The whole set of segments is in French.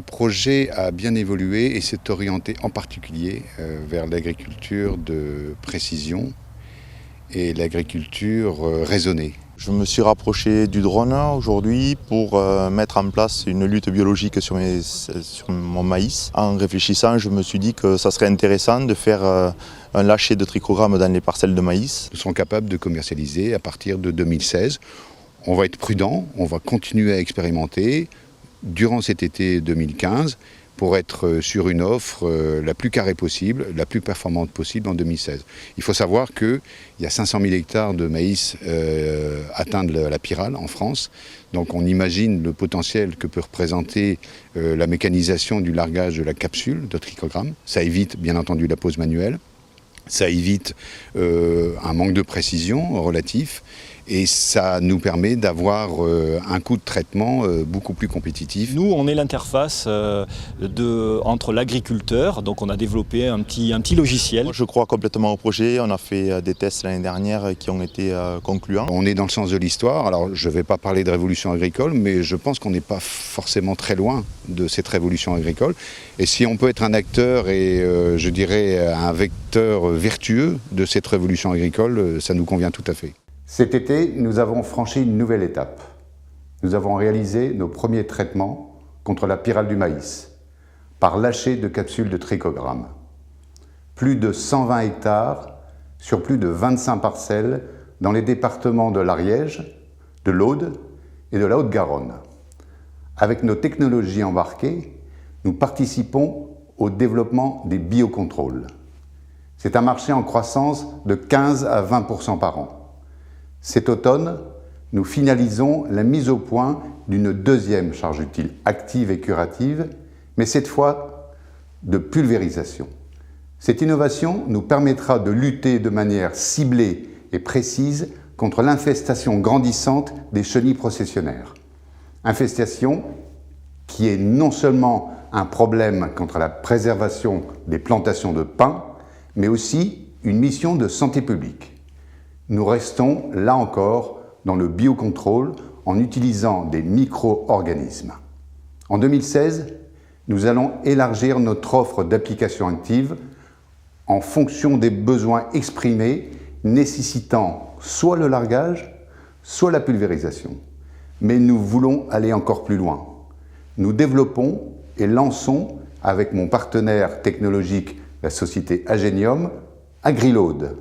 projet a bien évolué et s'est orienté en particulier vers l'agriculture de précision et l'agriculture raisonnée. Je me suis rapproché du drone aujourd'hui pour mettre en place une lutte biologique sur mon maïs. En réfléchissant, je me suis dit que ça serait intéressant de faire un lâcher de trichogramme dans les parcelles de maïs. Nous serons capables de commercialiser à partir de 2016. On va être prudent, on va continuer à expérimenter durant cet été 2015 pour être sur une offre la plus carrée possible, la plus performante possible en 2016. Il faut savoir qu'il y a 500 000 hectares de maïs atteints de la pyrale en France. Donc on imagine le potentiel que peut représenter la mécanisation du largage de la capsule de trichogramme. Ça évite bien entendu la pose manuelle, ça évite un manque de précision relatif. Et ça nous permet d'avoir un coût de traitement beaucoup plus compétitif. Nous, on est l'interface entre l'agriculteur, donc on a développé un petit logiciel. Moi, je crois complètement au projet, on a fait des tests l'année dernière qui ont été concluants. On est dans le sens de l'histoire, alors je ne vais pas parler de révolution agricole, mais je pense qu'on n'est pas forcément très loin de cette révolution agricole. Et si on peut être un acteur et je dirais un vecteur vertueux de cette révolution agricole, ça nous convient tout à fait. Cet été, nous avons franchi une nouvelle étape. Nous avons réalisé nos premiers traitements contre la pyrale du maïs par lâcher de capsules de trichogramme. Plus de 120 hectares sur plus de 25 parcelles dans les départements de l'Ariège, de l'Aude et de la Haute-Garonne. Avec nos technologies embarquées, nous participons au développement des biocontrôles. C'est un marché en croissance de 15 à 20% par an. Cet automne, nous finalisons la mise au point d'une deuxième charge utile active et curative, mais cette fois de pulvérisation. Cette innovation nous permettra de lutter de manière ciblée et précise contre l'infestation grandissante des chenilles processionnaires. Infestation qui est non seulement un problème contre la préservation des plantations de pins, mais aussi une mission de santé publique. Nous restons, là encore, dans le biocontrôle en utilisant des micro-organismes. En 2016, nous allons élargir notre offre d'applications actives en fonction des besoins exprimés nécessitant soit le largage, soit la pulvérisation. Mais nous voulons aller encore plus loin. Nous développons et lançons, avec mon partenaire technologique, la société Agenium, AgriLoad.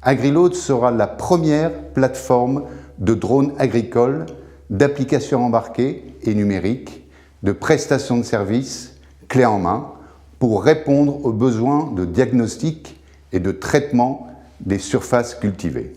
AgriLoad sera la première plateforme de drones agricoles, d'applications embarquées et numériques, de prestations de services clés en main pour répondre aux besoins de diagnostic et de traitement des surfaces cultivées.